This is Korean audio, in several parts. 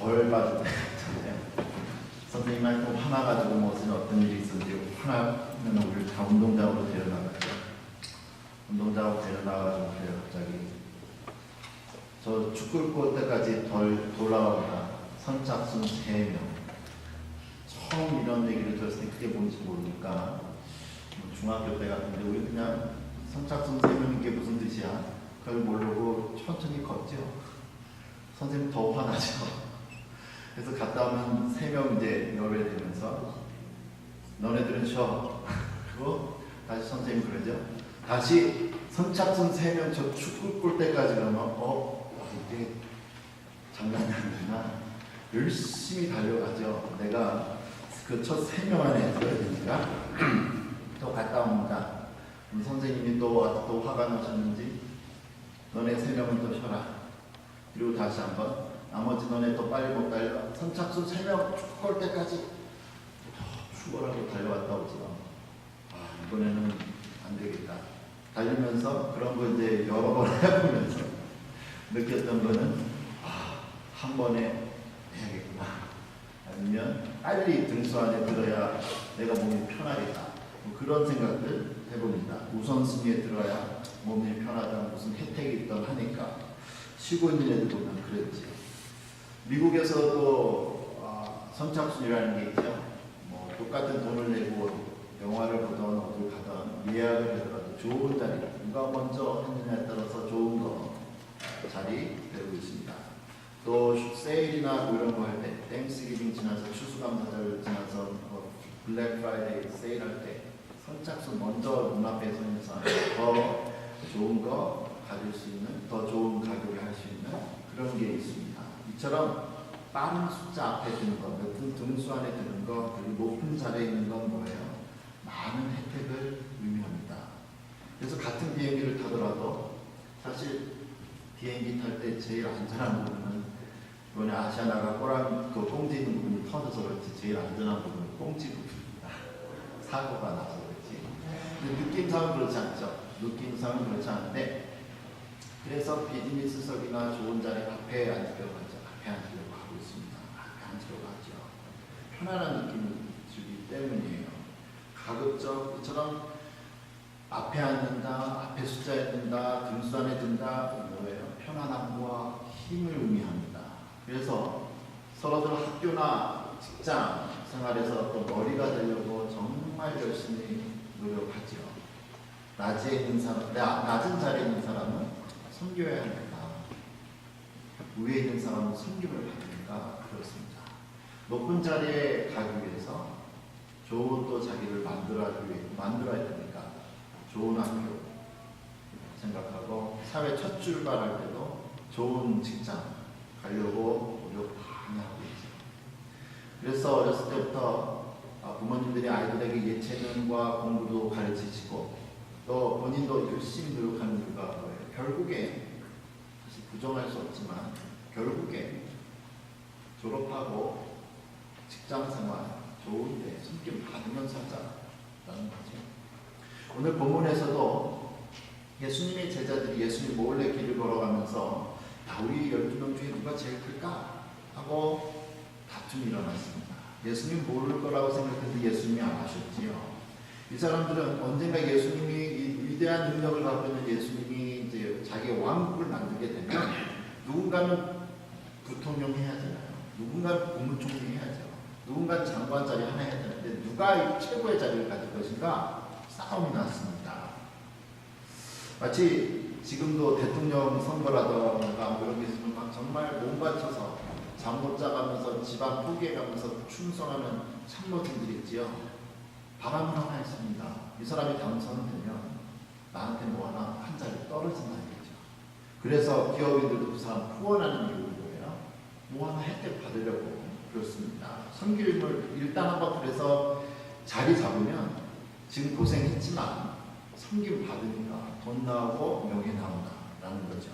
벌 받을 때 있잖아요. 선생님한테 꼭 화나가지고 무슨 어떤 일이 있었는지 화나면 우리를 다 운동장으로 데려나갔죠. 운동장으로 데려나가지고 그래요. 갑자기 저 죽을 것 때까지 돌아오다 선착순 3명. 처음 이런 얘기를 들었을 때 그게 뭔지 모르니까 중학교 때 같은데 우리 그냥 선착순 3명인 게 무슨 뜻이야? 그걸 모르고 천천히 걷죠. 선생님 더 화나죠. 그래서 갔다 오면 3명 이제 열외되면서 너네들은 쉬어. 그리고 다시 선생님 그러죠. 다시 선착순 3명 저 죽을 꼴 때까지 가면 이게 장난이 아니구나. 열심히 달려가죠. 내가 그 첫 3명 안에 있어야 되니까 또 갔다 옵니다. 선생님이 또 화가 나셨는지 너네 3명은 또 쉬어라. 그리고 다시 한번 나머지 너네 또 빨리 못 달려. 선착순 3명 죽을 때까지 죽어라고 달려왔다 오지만 이번에는 안 되겠다. 달리면서 그런 거 이제 여러 번 해보면서 느꼈던 거는 한 번에 해야겠구나. 아니면 빨리 등수 안에 들어야 내가 몸이 편하겠다. 뭐 그런 생각들 해봅니다. 우선순위에 들어야 몸이 편하다. 무슨 혜택이 있던 하니까 쉬고 있는 애들 보면 그랬지. 미국에서도 선착순이라는 게 있죠. 뭐 똑같은 돈을 내고 영화를 보던 어딜 가던 예약을 하더라도 좋은 자리 누가 먼저 했느냐에 따라서 좋은 거 자리 되고 있습니다. 또 세일이나 뭐 이런 거 할 때 땡스기빙 지나서 추수감사절 지나서 블랙 프라이데이 세일할 때 선착순 먼저 눈앞에 서 있는 사람 더 좋은 거 가질 수 있는 더 좋은 가격에 할 수 있는 그런 게 있습니다. 이처럼 빠른 숫자 앞에 드는 거, 높은 등수 안에 드는 거, 그리고 높은 자리에 있는 건 뭐예요? 많은 혜택을 의미합니다. 그래서 같은 비행기를 타더라도 사실 비행기 탈 때 제일 안전한 부분은 이번에 아시아나가 그 꽁지 있는 부분이 터져서 그렇지 제일 안전한 부분은 꽁지 부분입니다. 사고가 나서 그렇지. 근데 느낌상은 그렇지 않죠. 느낌상은 그렇지 않은데 그래서 비즈니스석이나 좋은 자리 앞에 앉으려고 하죠. 앞에 앉으려고 하고 있습니다. 앞에 앉으려고 하죠. 편안한 느낌을 주기 때문이에요. 가급적 이처럼 앞에 앉는다, 앞에 숫자에 든다, 등수 안에 든다, 뭐예요? 편안함과 힘을 의미합니다. 그래서 서로들 학교나 직장 생활에서 또 머리가 되려고 정말 열심히 노력하죠. 낮은 자리에 있는 사람은 섬겨야 합니다. 위에 있는 사람은 섬김을 받으니까 그렇습니다. 높은 자리에 가기 위해서 좋은 또 자기를 만들어야 되니까 좋은 학교 생각하고 사회 첫 출발할 때도 좋은 직장 가려고 노력 많이 하고 있죠. 그래서 어렸을 때부터 부모님들이 아이들에게 예체능과 공부도 가르치시고 또 본인도 열심히 노력하는 이유가 뭐예요? 결국에 사실 부정할 수 없지만 결국에 졸업하고 직장생활 좋은데 손길 받으면 살자라는 거죠. 오늘 본문에서도 예수님의 제자들이 예수님 몰래 길을 걸어가면서 우리 12명 중에 누가 제일 클까? 하고 다툼이 일어났습니다. 예수님 모를 거라고 생각했는데 예수님이 안 하셨지요. 이 사람들은 언젠가 예수님이 이 위대한 능력을 갖고 있는 예수님이 이제 자기의 왕국을 만들게 되면 누군가는 부통령 해야 되나요? 누군가는 국무총리 해야죠. 누군가는 장관 자리 하나 해야 되는데 누가 최고의 자리를 가질 것인가? 싸움이 났습니다. 마치 지금도 대통령 선거라던가 이런 게 있으면 막 정말 몸 바쳐서 잠 못 자가면서 집안 포기해가면서 충성하는 참모진들이 있지요. 바람은 하나 있습니다. 이 사람이 당선되면 나한테 뭐 하나 한 자리 떨어진다 이거죠. 그래서 기업인들도 그 사람 후원하는 이유가 뭐예요? 뭐 하나 혜택 받으려고 그렇습니다. 섬김을 일단 한번 그래서 자리 잡으면 지금 고생했지만 섬김 받으니까 돈 나오고 명예 나온다라는 거죠.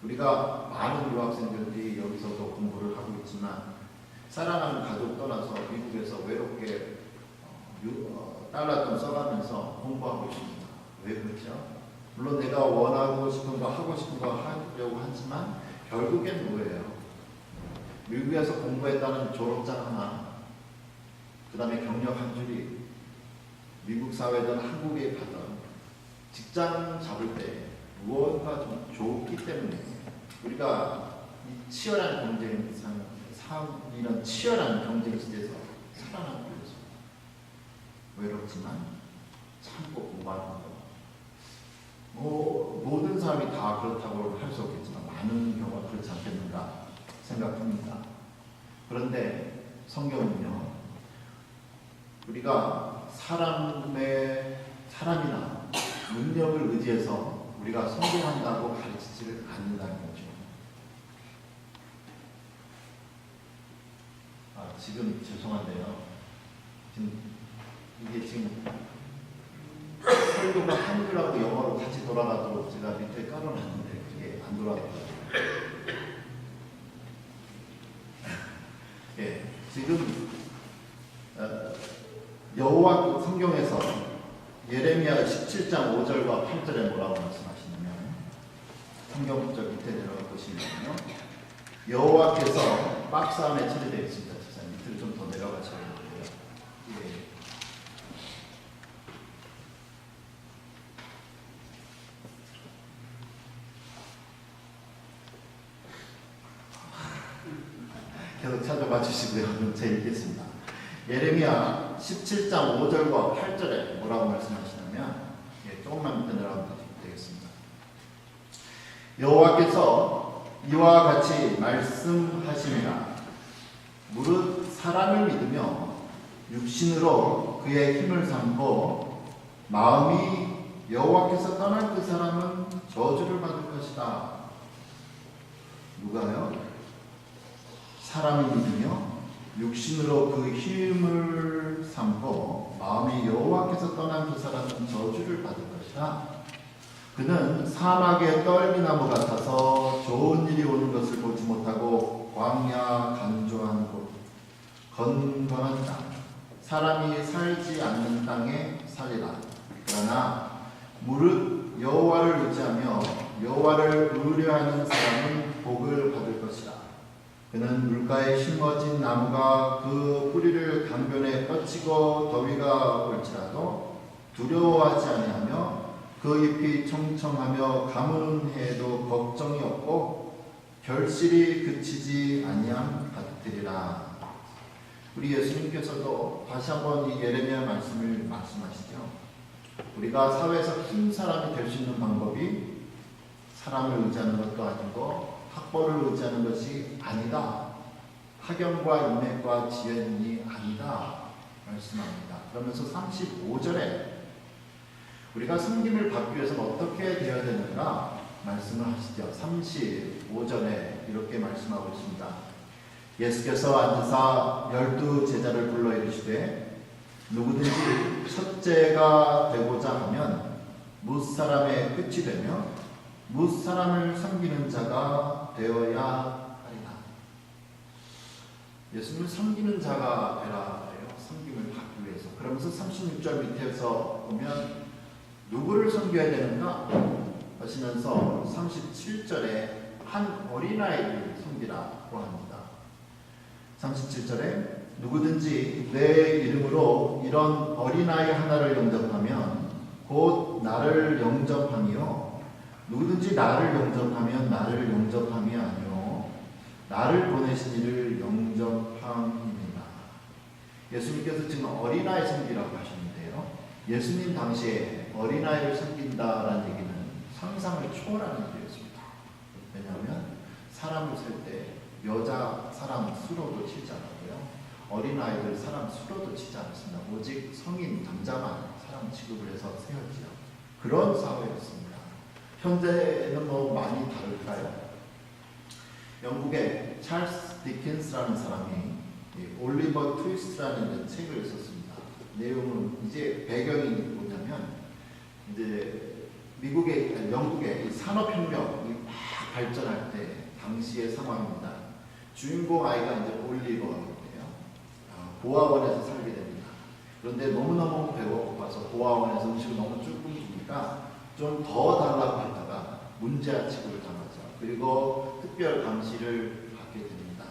우리가 많은 유학생들이 여기서도 공부를 하고 있지만 사랑하는 가족 떠나서 미국에서 외롭게 달러돈 써가면서 공부하고 있습니다. 왜 그렇죠? 물론 내가 원하고 싶은 거 하고 싶은 거 하려고 하지만 결국엔 뭐예요? 미국에서 공부했다는 졸업장 하나, 그 다음에 경력 한 줄이 미국 사회든 한국에 가든 직장 잡을 때 무언가 좀 좋기 때문에 우리가 이 치열한 이런 치열한 경쟁 시대에서 살아남기 위해서 외롭지만 참고 공부하는 것. 모든 사람이 다 그렇다고 할 수 없겠지만 많은 경우가 그렇지 않겠는가 생각합니다. 그런데 성경은요, 우리가 사람이나 능력을 의지해서 우리가 성공한다고 가르치지를 않는다는 거죠. 지금 죄송한데요. 이게 지금 설교가 한글하고 영어로 같이 돌아가도록 제가 밑에 깔아놨는데 그게 안 돌아가더라고요. 예, 지금 여호와 성경에서 예레미야 17장 5절과 8절에 뭐라고 말씀하시냐면, 성경 구절 밑에 내려가 보시면요, 여호와께서 박스 안에 처리되어 있습니다. 밑으로 좀 더 내려가셔야 되고요. 예. 계속 찾아봐 주시고요. 제가 읽겠습니다. 예레미야 17장 5절과 8절에 뭐라고 말씀하시냐면, 조금만 밑에 내려가면 되겠습니다. 여호와께서 이와 같이 말씀하시니라. 무릇 사람을 믿으며 육신으로 그의 힘을 삼고 마음이 여호와께서 떠날 그 사람은 저주를 받을 것이다. 누가요? 사람이 믿으며 육신으로 그 힘을 삼고 마음이 여호와께서 떠난 그 사람은 저주를 받을 것이다. 그는 사막의 떨기나무 같아서 좋은 일이 오는 것을 보지 못하고 광야 간조한 곳, 건건한 땅, 사람이 살지 않는 땅에 살리라. 그러나 무릇 여호와를 의지하며 여호와를 의뢰하는 사람은 복을 받을 것이다. 그는 물가에 심어진 나무가 그 뿌리를 강변에 뻗치고 더위가 올지라도 두려워하지 아니하며 그 잎이 청청하며 가무는 해에도 걱정이 없고 결실이 그치지 아니함 같으리라. 우리 예수님께서도 다시 한번 이 예레미야 말씀을 말씀하시죠. 우리가 사회에서 큰 사람이 될 수 있는 방법이 사람을 의지하는 것도 아니고 학벌을 의지하는 것이 아니다. 학연과 인맥과 지연이 아니다. 말씀합니다. 그러면서 35절에 우리가 섬김을 받기 위해서는 어떻게 되어야 되는가 말씀을 하시죠. 35절에 이렇게 말씀하고 있습니다. 예수께서 앉으사 12제자를 불러 이르시되 누구든지 첫째가 되고자 하면 무사람의 끝이 되며 무사람을 섬기는 자가 되어야 하리라. 예수님을 섬기는 자가 되라 해요. 섬김을 받기 위해서. 그러면서 36절 밑에서 보면 누구를 섬겨야 되는가 하시면서 37절에 한 어린아이를 섬기라고 합니다. 37절에 누구든지 내 이름으로 이런 어린아이 하나를 영접하면 곧 나를 영접하며 누구든지 나를 영접하면 나를 영접함이 아니요 나를 보내신 이를 영접함입니다. 예수님께서 지금 어린아이 섬기라고 하셨는데요. 예수님 당시에 어린아이를 섬긴다라는 얘기는 상상을 초월하는 일이었습니다. 왜냐하면 사람을 살 때 여자 사람 수로도 치지 않았고요. 어린아이들 사람 수로도 치지 않았습니다. 오직 성인 남자만 사람 취급을 해서 세웠지요. 그런 사회였습니다. 현재는 뭐 많이 다를까요? 영국의 찰스 디킨스라는 사람이 올리버 트위스트라는 책을 썼습니다. 내용은 이제 배경이 뭐냐면 이제 영국의 산업혁명이 막 발전할 때 당시의 상황입니다. 주인공 아이가 이제 올리버인데요. 보아원에서 살게 됩니다. 그런데 너무너무 배고파서 보아원에서 음식을 너무 조금 주니까 좀 더 달라고 하다가 문제아 취급을 당하죠. 그리고 특별 감시를 받게 됩니다.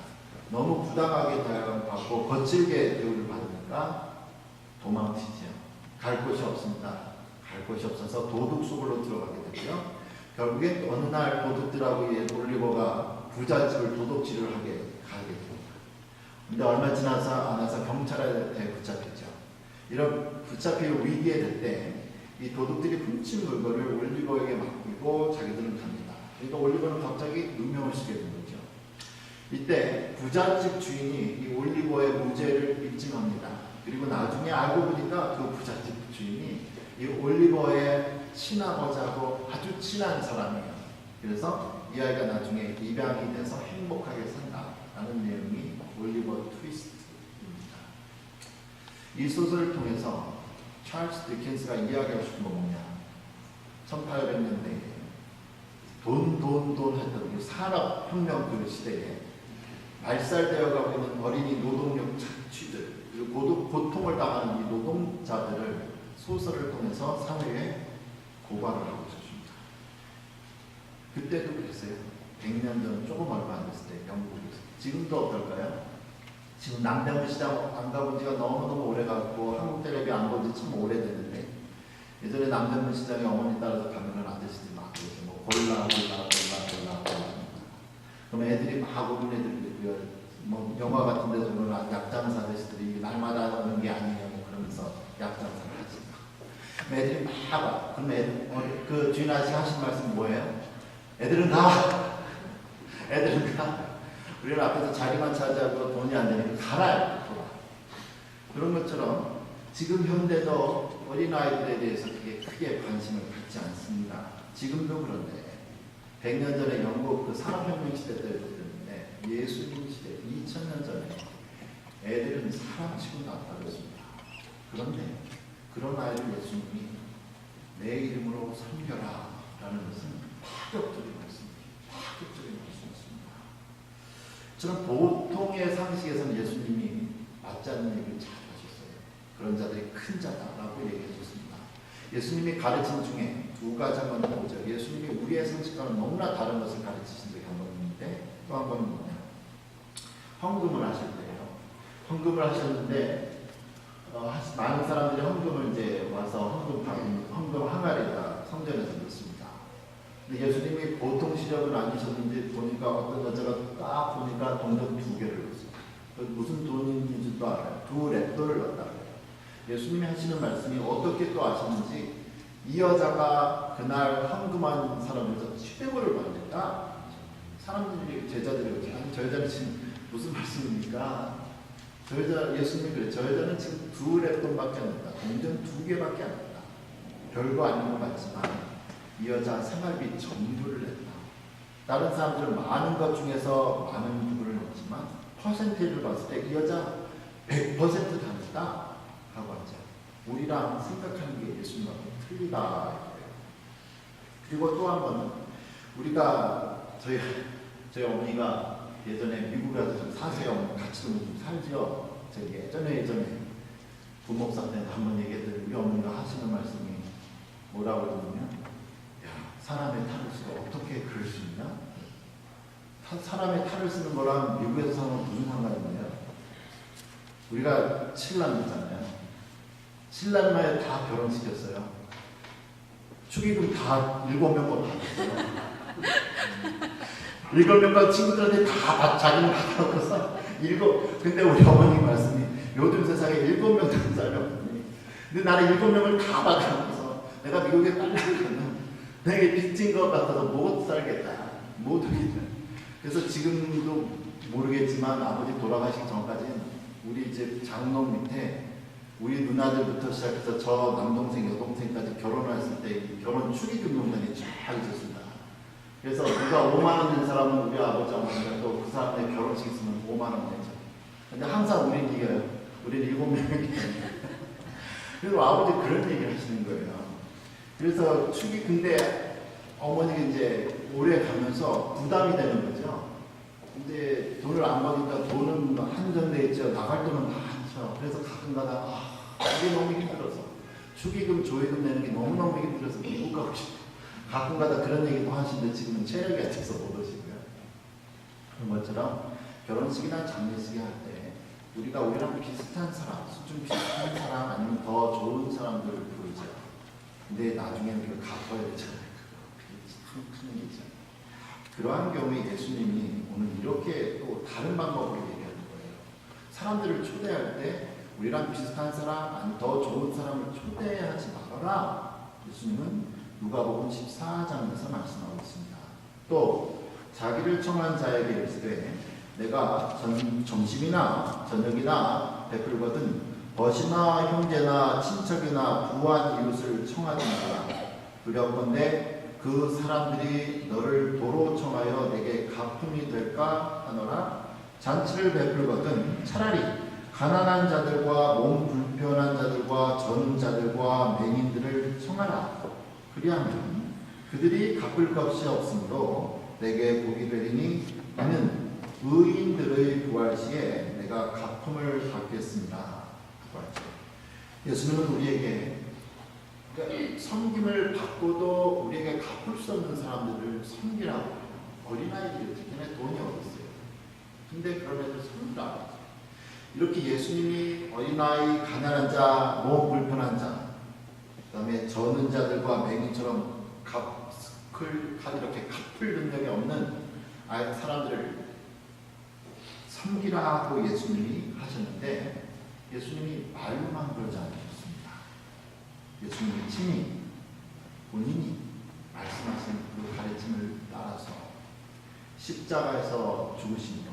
너무 부당하게 대우받고 거칠게 대우를 받으니까 도망치죠. 갈 곳이 없습니다. 갈 곳이 없어서 도둑 속으로 들어가게 되고요. 결국에 어느 날 도둑들하고 올리버가 부잣집을 도둑질을 가게 됩니다. 근데 얼마 지나서 안 와서 경찰한테 붙잡히죠. 이런 붙잡힐 위기에 될 때 이 도둑들이 훔친 물건을 올리버에게 맡기고 자기들은 갑니다. 그러니까 올리버는 갑자기 누명을 쓰게 된 거죠. 이때 부잣집 주인이 이 올리버의 무죄를 입증합니다. 그리고 나중에 알고 보니까 그 부잣집 주인이 이 올리버의 친아버지하고 아주 친한 사람이에요. 그래서 이 아이가 나중에 입양이 돼서 행복하게 산다라는 내용이 올리버 트위스트입니다. 이 소설을 통해서 찰스 디킨스가 이야기하고 싶은 건 뭐냐? 1800년대에 돈 했던 산업혁명 그 시대에 말살되어 가고 있는 어린이 노동력 착취들 그리고 고통을 당하는 이 노동자들을 소설을 통해서 사회에 고발을 하고 있었습니다. 그때도 그랬어요. 100년 전 조금 얼마 안 됐을 때 영국에서. 지금도 어떨까요? 지금 남대문 시장 안 가본 지가 너무너무 오래가고 한국 텔레비 안 본 지 참 오래됐는데 예전에 남대문 시장에 어머니 따라서 가면은 아저씨들이 막 그러죠. 뭐 골라. 그럼 애들이 막 오는 애들이 뭐 영화 같은 데서는 약장사 아저씨들이 날마다 오는 게 아니에요. 그러면서 약장사를 하지. 애들이 막 와. 그럼 애들, 그 주인 아저씨 하신 말씀 뭐예요? 애들은 가. 우리는 앞에서 자리만 차지하고 돈이 안 되니까 가라. 그런 것처럼 지금 현대도 어린아이들에 대해서 크게 관심을 갖지 않습니다. 지금도 그런데 100년 전에 영국 그 산업혁명 시대 때였는데 예수님 시대 2000년 전에 애들은 사람치고 나타났습니다. 그런데 그런 아이를 예수님이 내 이름으로 섬겨라 라는 것은 파격적인 말씀입니다. 저는 보통의 상식에서는 예수님이 맞지 않는 얘기를 잘 하셨어요. 그런 자들이 큰 자다라고 얘기해 줬습니다. 예수님이 가르친 중에 두 가지 한번 보죠. 예수님이 우리의 상식과는 너무나 다른 것을 가르치신 적이 한 번 있는데 또 한 번은 뭐냐? 헌금을 하실 때예요. 헌금을 하셨는데 많은 사람들이 헌금을 이제 와서 헌금 항아리가 성전에서 넣습니다. 근데 예수님이 보통 시력은 아니셨는지 보니까 어떤 여자가 딱 보니까 동전 2개를 넣었어요. 무슨 돈인지도 알아요. 2랩도를 넣었다 그래요. 예수님이 하시는 말씀이 어떻게 또 아셨는지 이 여자가 그날 헌금한 사람에서 700원을 받았다. 사람들이 제자들이 그러지. 아니 저 여자는 지금 무슨 말씀입니까? 저 여자 예수님이 그래. 저 여자는 지금 2랩돈밖에 안 냈다. 동전 2개밖에 안 냈다. 별거 아닌 것 같지만 이 여자 생활비 전부를 냈다. 다른 사람들은 많은 것 중에서 많은 부분을 냈지만 퍼센테이지를 봤을 때 이 여자 100% 다 냈다 하고 하죠. 우리랑 생각하는 게 예수님하고 틀리다. 그리고 또 한 번은 우리가 저희 어머니가 예전에 미국에 가서 좀 사세요. 같이 좀 살죠. 저기 예전에 부목사 때 한번 얘기했더니 우리 어머니가 하시는 말씀이 뭐라고 그러냐면 사람의 탈을 쓰고 어떻게 그럴 수 있나? 사람의 탈을 쓰는 거랑 미국에서 사는 건 무슨 상관이 있나요? 우리가 신랑이잖아요. 신랑만 다 결혼시켰어요. 축의금 다 7명 받았어요. 7명과 친구들한테 다 자기는 받아놓고서 근데 우리 어머니 말씀이 요즘 세상에 7명 되는 사람이 없더니 근데 나는 7명을 다 받아놓고서 내가 미국에 빨리 가면 내게 빚진 것 같아서 못 살겠다. 못 하겠다. 그래서 지금도 모르겠지만 아버지 돌아가시기 전까지는 우리 집 장롱 밑에 우리 누나들부터 시작해서 저 남동생, 여동생까지 결혼했을 때 결혼 축의금 용단이 쫙 있었습니다. 그래서 누가 5만 원 낸 사람은 우리 아버지, 어머니가 또 그 사람의 결혼식 있으면 5만 원 내죠. 근데 항상 우리는 이겨요. 우리는 7명이 이겨요. 그래서 아버지 그런 얘기를 하시는 거예요. 그래서 근데 어머니가 이제 오래 가면서 부담이 되는 거죠. 근데 돈을 안 버니까 돈은 한정돼 있죠. 나갈 돈은 많죠. 그래서 가끔가다 이게 너무 힘들어서 축의금, 조의금 내는 게 너무너무 힘들어서 미국 가고 싶어. 가끔가다 그런 얘기도 하시는데 지금은 체력이 안 돼서 못 오시고요. 그런 것처럼 결혼식이나 장례식이 할 때 우리가 우리랑 비슷한 사람, 수준 비슷한 사람 아니면 더 좋은 사람들을 부르죠. 근데 나중에 우리가 갚아야 되잖아요. 그게 참 큰 일이죠. 그러한 경우에 예수님이 오늘 이렇게 또 다른 방법으로 얘기하는 거예요. 사람들을 초대할 때 우리랑 비슷한 사람 아니면 더 좋은 사람을 초대하지 말아라. 예수님은 누가복음 14장에서 말씀하고 있습니다. 또 자기를 청한 자에게 이르시되 내가 점심이나 저녁이나 베풀거든 벗이나 형제나 친척이나 부한 이웃을 청하지 마라. 두렵건대 그 사람들이 너를 도로 청하여 내게 갚음이 될까 하노라. 잔치를 베풀거든 차라리 가난한 자들과 몸 불편한 자들과 전은 자들과 맹인들을 청하라. 그리하면 그들이 갚을 것이 없으므로 내게 복이 되리니 이는 의인들의 부활시에 내가 갚음을 받겠습니다. 예수님은 우리에게 섬김을 받고도 우리에게 갚을 수 없는 사람들을 섬기라고. 어린아이들이 특히나 돈이 어딨어요. 근데 그런 애들 섬기라고. 이렇게 예수님이 어린아이, 가난한 자, 몸 불편한 자, 그 다음에 저는 자들과 맹인처럼 이렇게 갚을 능력이 없는 사람들을 섬기라고 예수님이 하셨는데 예수님이 말로만 그러지 않으셨습니다. 예수님이 친히 본인이 말씀하신 그 가르침을 따라서 십자가에서 죽으심으로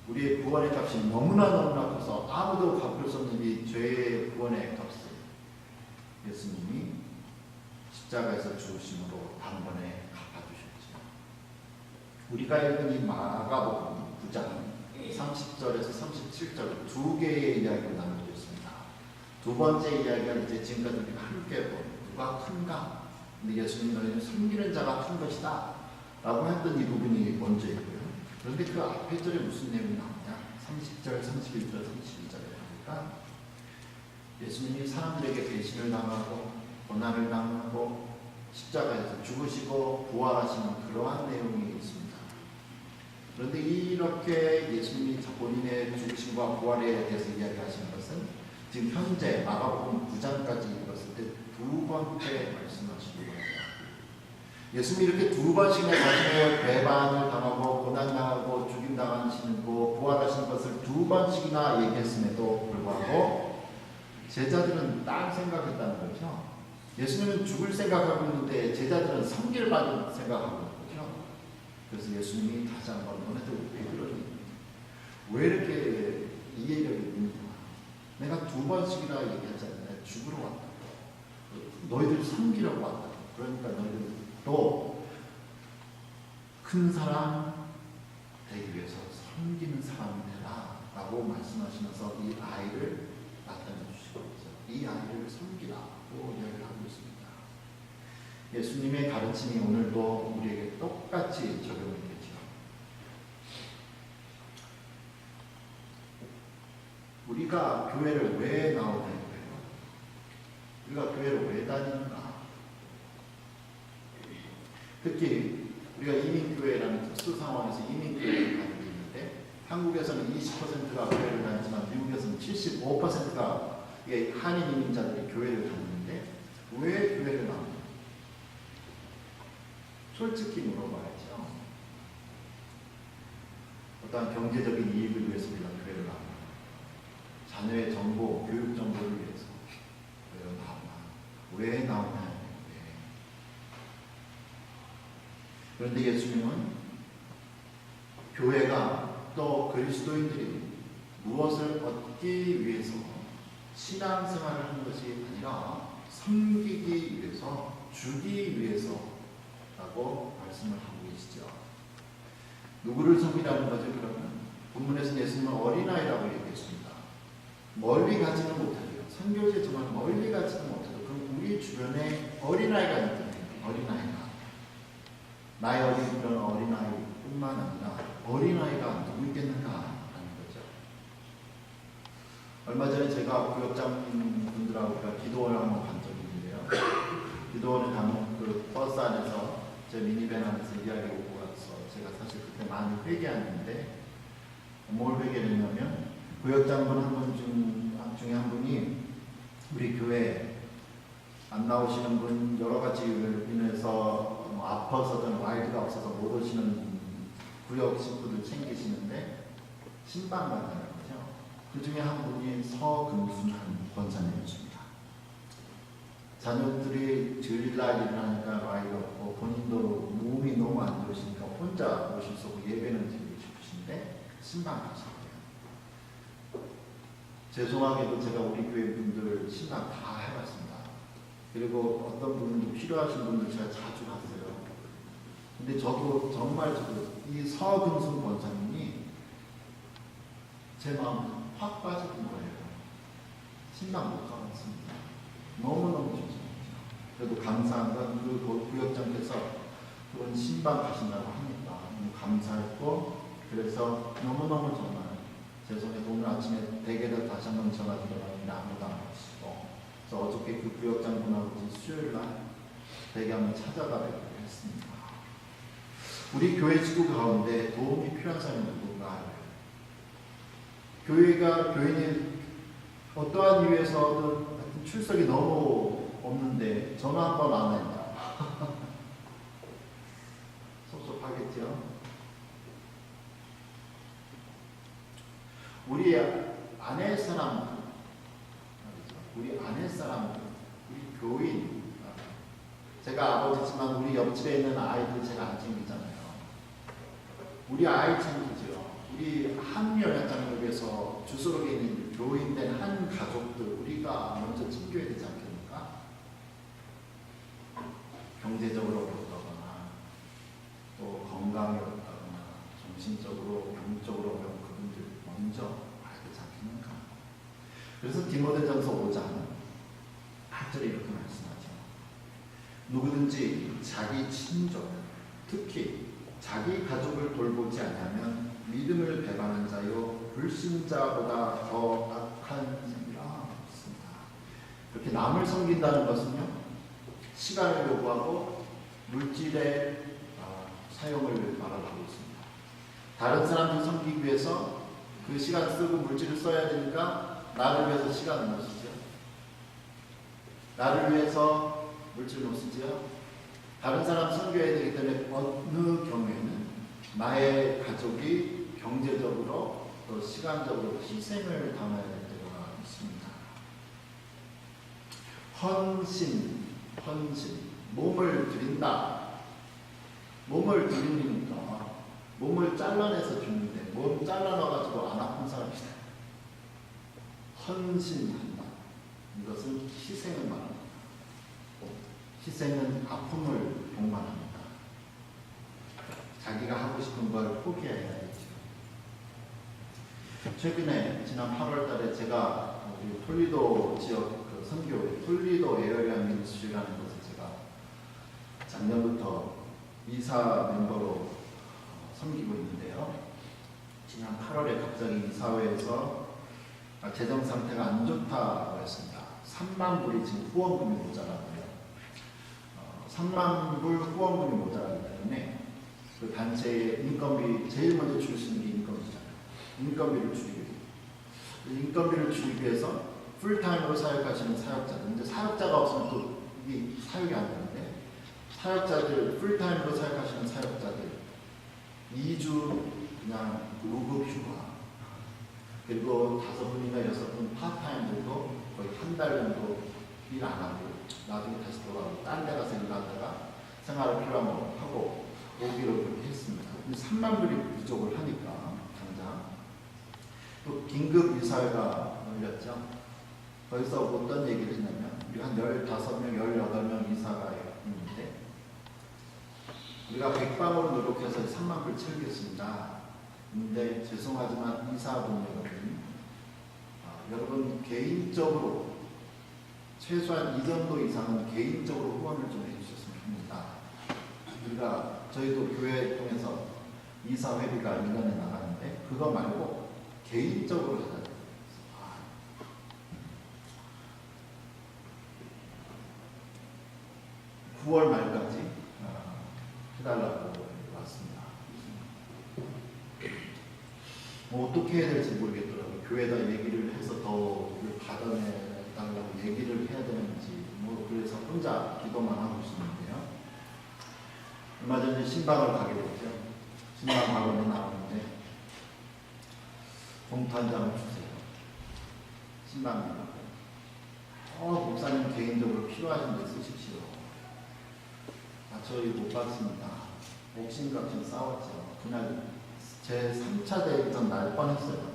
우리의 구원의 값이 너무나 커서 아무도 갚을 수 없는 이 죄의 구원의 값을 예수님이 십자가에서 죽으심으로 단번에 갚아주셨죠. 우리가 읽은 이 마가복음 9장 30절에서 37절 두 개의 이야기로 나누어져 있습니다. 두 번째 이야기가 이제 지금까지 우리가 함께 본 누가 큰가? 근데 예수님 너희는 섬기는 자가 큰 것이다 라고 했던 이 부분이 먼저 있고요. 그런데 그 앞에 절에 무슨 내용이 나오냐? 30절, 31절, 32절에 보니까 예수님이 사람들에게 배신을 당하고 고난을 당하고 십자가에서 죽으시고 부활하시는 그러한 내용이 있습니다. 그런데 이렇게 예수님이 본인의 죽으심과 부활에 대해서 이야기하시는 것은 지금 현재 마가복음 9장까지 읽었을 때 두 번째 말씀하시는 거예요. 예수님이 이렇게 두 번씩이나 자신의 배반을 당하고 고난당하고 죽임당하시고 부활하신 것을 두 번씩이나 얘기했음에도 불구하고 제자들은 딴 생각했다는 거죠. 예수님은 죽을 생각하고 있는데 제자들은 섬길 받을 생각하고 있는 거죠. 그래서 예수님이 다시 한번 너네들 왜 그러니? 왜 이렇게 이해력이 있느냐? 내가 두 번씩이나 얘기하잖아요. 내가 죽으러 왔다. 너희들 섬기려고 왔다. 그러니까 너희들 또 큰 사람 되기 위해서 섬기는 사람이 되라 라고 말씀하시면서 이 아이를 나타내 주시고 이 아이를 섬기라고 이야기를 하고 있습니다. 예수님의 가르침이 오늘도 우리에게 똑같이 적용이 되죠. 우리가 교회를 왜 나오는 거예요? 우리가 교회를 왜 다니는가? 특히 우리가 이민교회라는 특수 상황에서 이민교회를 가지고 있는데 한국에서는 20%가 교회를 다니지만 미국에서는 75%가 한인 이민자들이 교회를 다니는데 왜 교회를 나오냐? 솔직히 물어봐야죠. 어떠한 경제적인 이익을 위해서 우리가 교회를 나옵니다. 자녀의 정보, 교육 정보를 위해서 교회를 나오나? 왜 나오나? 그런데 예수님은 교회가 또 그리스도인들이 무엇을 얻기 위해서 신앙생활을 하는 것이 아니라 섬기기 위해서, 주기 위해서라고 말씀을 하고 계시죠. 누구를 섬기라는 거죠? 그러면 본문에서는 예수님은 어린아이라고 얘기했습니다. 멀리 가지는 못하죠. 선교지에 정말 멀리 가지는 못하죠. 그럼 우리 주변에 어린아이가 있잖아요. 어린아이가. 나의 어린 그런 어린아이뿐만 아니라 어린아이가 누구 있겠는가 하는 거죠. 얼마 전에 제가 구역장 분들하고 기도원을 한번 간 적이 있는데요. 기도원에 가면 그 버스 안에서 제 미니밴 안에서 이야기 오고 가서 제가 사실 그때 많이 회개했는데 뭘 회개했냐면 구역장분 한 분 중에 한 분이 우리 교회 안 나오시는 분 여러 가지 이유로 인해서 아파서든 와이드가 없어서 못 오시는 구역 식구들 챙기시는데 신방 받는 거죠. 그 중에 한 분이 서금순한 권사님이십니다. 자녀들이 주일날 일하니까 와이가 없고 본인도 몸이 너무 안 좋으시니까 혼자 오실 수 없고 예배는 드리고 싶으신데 신방 가셨대요. 죄송하게도 제가 우리 교회 분들 신방 다 해봤습니다. 그리고 어떤 분도 필요하신 분들 제가 자주 갔어요. 근데 저도 정말 이 서금순 권사님이 제 마음에 확 빠지는 거예요. 신방 못 가봤습니다. 너무너무 좋습니다. 그래도 감사한 건 그 구역장께서 그런 신방 가신다고 하니까 너무 감사했고, 그래서 너무너무 정말 죄송해도 오늘 아침에 댁에다 다시 한번 전화드려봤는데 아무도 안 오시고, 그래서 어저께 그 구역장 분하고 수요일날 댁에 한번 찾아가 뵙기로 했습니다. 우리 교회 식구 가운데 도움이 필요한 사람이 누군가? 교회가 교인이 어떠한 이유에서든 출석이 너무 없는데 전화 한 번 안 한다. 섭섭하겠죠? 우리 아내 사람들, 우리 교인, 제가 아버지지만 우리 옆집에 있는 아이들 제가 안 챙기잖아요. 우리 아이 챙기죠. 우리 한 연약장역에서 주소록에 있는 교인된 한 가족들 우리가 먼저 챙겨야 되지 않겠습니까? 경제적으로 어렵다거나 또 건강이 어렵다거나 정신적으로 영적으로 어려운 그분들 먼저 와야 되지 않겠습니까? 그래서 디모데전서 5장 8절에 이렇게 말씀하죠. 누구든지 자기 친족, 특히 자기 가족을 돌보지 않으면 믿음을 배반한 자요 불신자보다 더 악한 생이라 했습니다. 이렇게 남을 섬긴다는 것은요, 시간을 요구하고 물질의 사용을 말하고 있습니다. 다른 사람들 섬기기 위해서 그 시간 쓰고 물질을 써야 되니까 나를 위해서 시간을 못 쓰죠. 나를 위해서 물질을 못 쓰죠. 다른 사람 섬겨야 되기 때문에 어느 경우에는 나의 가족이 경제적으로 또 시간적으로 희생을 당해야 될 때가 있습니다. 헌신, 몸을 드린다. 몸을 드리니까 몸을 잘라내서 주는데 몸 잘라놔가지고 안 아픈 사람이다. 헌신한다. 이것은 희생을 말합니다. 희생은 아픔을 동반합니다. 자기가 하고 싶은 걸 포기해야 되죠. 최근에 지난 8월 달에 제가 우리 톨리도 지역 그 선교회 톨리도 에어리아 미니스트리라는 곳에 제가 작년부터 이사 멤버로 섬기고 있는데요. 지난 8월에 갑자기 이사회에서 재정 상태가 안 좋다고 했습니다. 3만 불이 지금 후원금이 모자라고요. 3만 불 후원금이 모자라기 때문에 그 단체의 인건비 제일 먼저 줄 수 있는 게 인건비잖아요. 인건비를 줄이기 위해서. 인건비를 줄이기 위해서 풀타임으로 사역하시는 사역자들. 근데 사역자가 없으면 또 이게 사역이 안 되는데 사역자들, 풀타임으로 사역하시는 사역자들 2주 그냥 무급 휴가, 그리고 5분이나 6분 파타임들도 거의 한 달 정도 일 안 하고 나중에 다시 돌아가고 딴 데 가서 일하다가 생활을 필요한 거 하고 오기로 그렇게 했습니다. 근데 3만 불이 부족을 하니까 당장 또 긴급 이사회가 열렸죠. 거기서 어떤 얘기를 했냐면 우리 한 15명, 18명 이사가 있는데 우리가 백방으로 노력해서 3만 불 채우겠습니다. 근데 죄송하지만 이사분 여러분 개인적으로 최소한 이 정도 이상은 개인적으로 후원을 좀 해주셨으면 합니다. 우리가 저희도 교회 통해서 이사 회비가 1년에 나가는데 그거 말고 개인적으로 해야 돼요. 9월 말까지 해달라고 왔습니다. 어떻게 해야 될지 모르겠더라고요. 교회에다 얘기를 해서 더 받아내달라고 얘기를 해야 되는지 그래서 혼자 기도만 하고 있었는데요. 얼마 전에 신방을 가게 됐죠. 신방 학원에 나오는데 봉투 한 장을 주세요. 신방이라고. 목사님 개인적으로 필요하신 데 쓰십시오. 저희 못 받습니다. 옥신각신 싸웠죠. 그날 제 3차 대전 날 뻔했어요.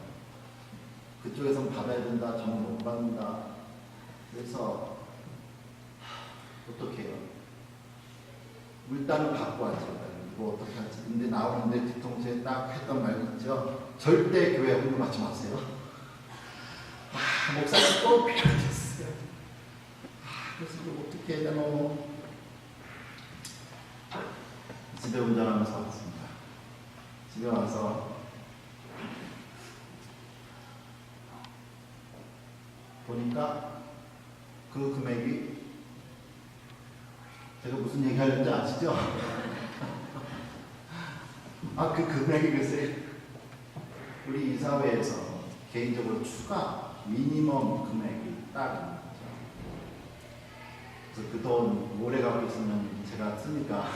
그쪽에선 받아야 된다, 저는 못 받는다. 그래서 어떻게 해요? 일단은 갖고 왔죠. 이거 어떻게 하지? 근데 나오는데 뒤통수에 딱 했던 말 있죠. 절대 교회 헌금 받지 마세요. 목사님 꼭 필요하셨어요. 그래서 이거 어떻게 해야 되노? 집에 운전하면서 왔습니다. 집에 와서 보니까 그 금액이 제가 무슨 얘기 하려는지 아시죠? 그 금액이 글쎄 우리 이사회에서 개인적으로 추가 미니멈 금액이 딱 있는 거죠. 그래서 그 돈 오래 갖고 있으면 제가 쓰니까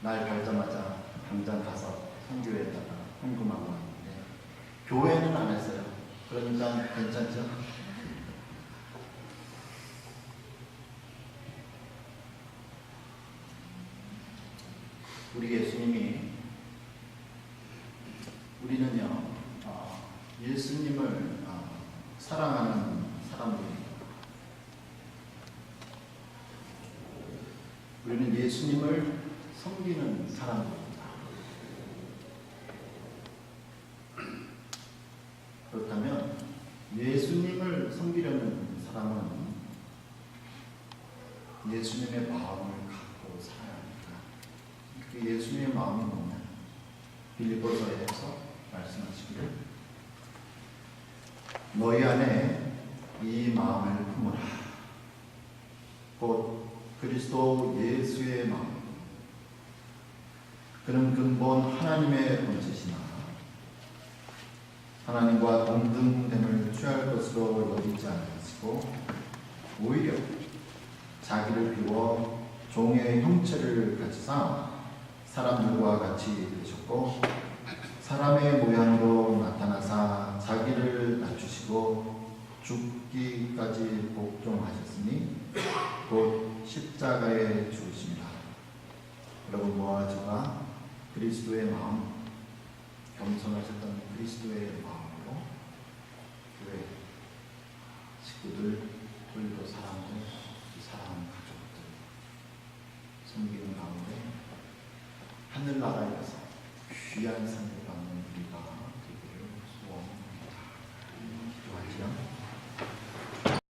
날 밟자마자 당장 가서 선교회에다가 헌금하고 왔는데 교회는 안 했어요. 그러니까 괜찮죠? 우리 예수님이 우리는요 예수님을 사랑하는 사람들입니다. 우리는 예수님을 섬기는 사람들입니다. 그렇다면 예수님을 섬기려는 사람은 예수님의 마음을 갖고 살아야 합니다. 그 예수님의 마음이 뭐냐? 빌립보서에서 말씀하시기를 너희 안에 이 마음을 품으라. 곧 그리스도 예수의 마음. 그는 근본 하나님의 본체시나 하나님과 동등됨을 취할 것으로 여기지 않으시고 오히려 자기를 비워 종의 형체를 가지사 사람들과 같이 되셨고 사람의 모양으로 나타나사 자기를 낮추시고 죽기까지 복종하셨으니 곧 십자가에 죽으십니다. 여러분 모아 저가 그리스도의 마음, 겸손하셨던 그리스도의 마음으로 교회 식구들, 그리고 사람들, 사랑하는 가족들 섬기는 가운데 하늘나라에서 귀한 삶을